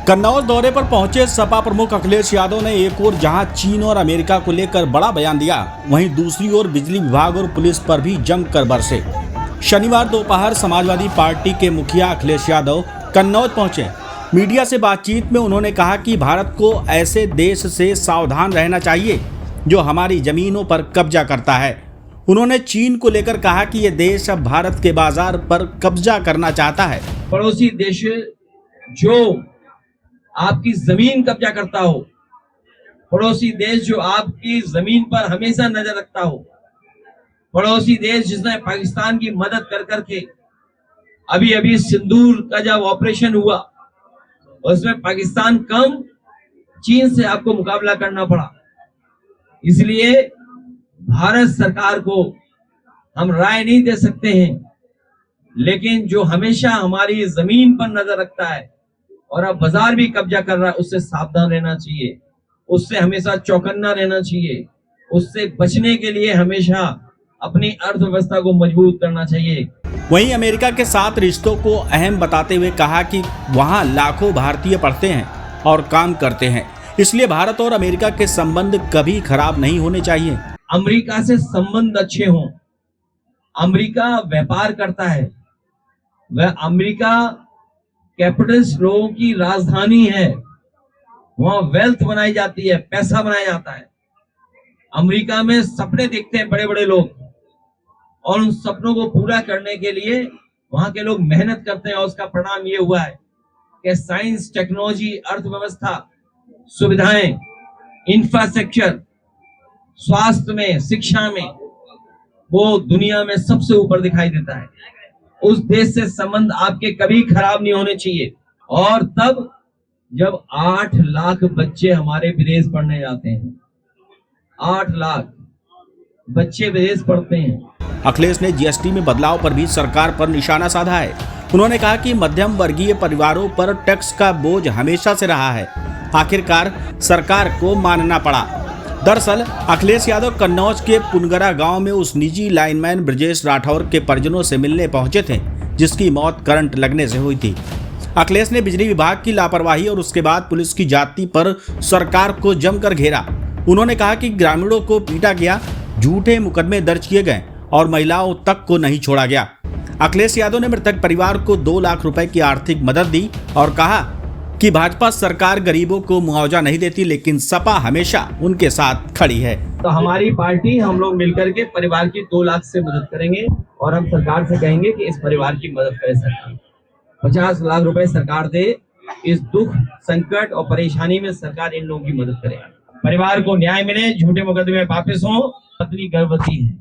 कन्नौज दौरे पर पहुंचे सपा प्रमुख अखिलेश यादव ने एक ओर जहां चीन और अमेरिका को लेकर बड़ा बयान दिया, वहीं दूसरी ओर बिजली विभाग और पुलिस पर भी जमकर बरसे। शनिवार दोपहर समाजवादी पार्टी के मुखिया अखिलेश यादव कन्नौज पहुंचे। मीडिया से बातचीत में उन्होंने कहा कि भारत को ऐसे देश से सावधान रहना चाहिए जो हमारी जमीनों पर कब्जा करता है। उन्होंने चीन को लेकर कहा कि यह देश अब भारत के बाजार पर कब्जा करना चाहता है। पड़ोसी देश जो आपकी जमीन कब्जा करता हो, पड़ोसी देश जो आपकी जमीन पर हमेशा नजर रखता हो, पड़ोसी देश जिसने पाकिस्तान की मदद कर करके अभी सिंदूर का जब ऑपरेशन हुआ उसमें पाकिस्तान कम चीन से आपको मुकाबला करना पड़ा। इसलिए भारत सरकार को हम राय नहीं दे सकते हैं, लेकिन जो हमेशा हमारी जमीन पर नजर रखता है और अब बाजार भी कब्जा कर रहा है, उससे सावधान रहना चाहिए, उससे हमेशा चौकन्ना रहना चाहिए, उससे बचने के लिए हमेशा अपनी अर्थव्यवस्था को मजबूत करना चाहिए। वहीं अमेरिका के साथ रिश्तों को अहम बताते हुए कहा कि वहां लाखों भारतीय पढ़ते हैं और काम करते हैं, इसलिए भारत और अमेरिका के संबंध कभी खराब नहीं होने चाहिए। अमेरिका से संबंध अच्छे हों। अमेरिका व्यापार करता है, वह अमेरिका कैपिटलिस्ट लोगों की राजधानी है, वहां वेल्थ बनाई जाती है, पैसा बनाया जाता है। अमेरिका में सपने देखते हैं बड़े बड़े लोग और उन सपनों को पूरा करने के लिए वहां के लोग मेहनत करते हैं और उसका परिणाम ये हुआ है कि साइंस, टेक्नोलॉजी, अर्थव्यवस्था, सुविधाएं, इंफ्रास्ट्रक्चर, स्वास्थ्य में, शिक्षा में वो दुनिया में सबसे ऊपर दिखाई देता है। उस देश से संबंध आपके कभी खराब नहीं होने चाहिए। और तब जब 8 लाख बच्चे हमारे विदेश पढ़ने जाते हैं, 8 लाख बच्चे विदेश पढ़ते हैं। अखिलेश ने जीएसटी में बदलाव पर भी सरकार पर निशाना साधा है। उन्होंने कहा कि मध्यम वर्गीय परिवारों पर टैक्स का बोझ हमेशा से रहा है, आखिरकार सरकार को मानना पड़ा। दरअसल अखिलेश यादव कन्नौज के पुनगरा गांव में उस निजी लाइनमैन ब्रजेश राठौर के परिजनों से मिलने पहुंचे थे जिसकी मौत करंट लगने से हुई थी। अखिलेश ने बिजली विभाग की लापरवाही और उसके बाद पुलिस की जाति पर सरकार को जमकर घेरा। उन्होंने कहा कि ग्रामीणों को पीटा गया, झूठे मुकदमे दर्ज किए गए और महिलाओं तक को नहीं छोड़ा गया। अखिलेश यादव ने मृतक परिवार को 2 लाख रुपए की आर्थिक मदद दी और कहा कि भाजपा सरकार गरीबों को मुआवजा नहीं देती, लेकिन सपा हमेशा उनके साथ खड़ी है। तो हमारी पार्टी, हम लोग मिलकर के परिवार की 2 लाख से मदद करेंगे और हम सरकार से कहेंगे कि इस परिवार की मदद करे। सरकार 50 लाख रुपए सरकार दे, इस दुख, संकट और परेशानी में सरकार इन लोगों की मदद करे, परिवार को न्याय मिले, झूठे मुकदमे वापस हो। पत्नी गर्भवती है,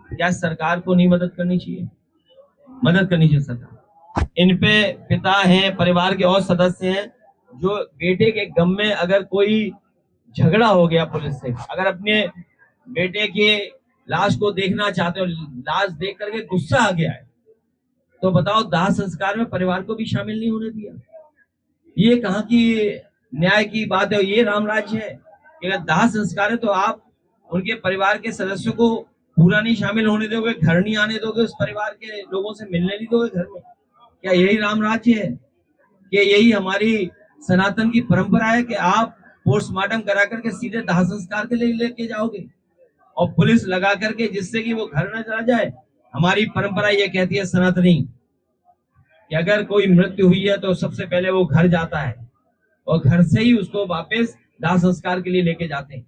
क्या सरकार को नहीं मदद करनी चाहिए? मदद करनी चाहिए सरकार। इन पे पिता हैं, परिवार के और सदस्य हैं जो बेटे के गम में अगर कोई झगड़ा हो गया पुलिस से, अगर अपने बेटे की लाश को देखना चाहते हो, लाश देख करके गुस्सा आ गया है, तो बताओ दाह संस्कार में परिवार को भी शामिल नहीं होने दिया। ये कहाँ की न्याय की बात है? ये राम राज्य है? अगर दाह संस्कार है तो आप उनके परिवार के सदस्यों को पूरा नहीं शामिल होने दोगे, घर नहीं आने दोगे, उस परिवार के लोगों से मिलने नहीं दोगे घर में? क्या यही राम राज्य है? कि यही हमारी सनातन की परंपरा है कि आप पोस्टमार्टम करा करके सीधे दाह संस्कार के लिए लेके जाओगे और पुलिस लगा करके, जिससे कि वो घर न चला जाए? हमारी परंपरा ये कहती है सनातनी कि अगर कोई मृत्यु हुई है तो सबसे पहले वो घर जाता है और घर से ही उसको वापस दाह संस्कार के लिए लेके जाते हैं।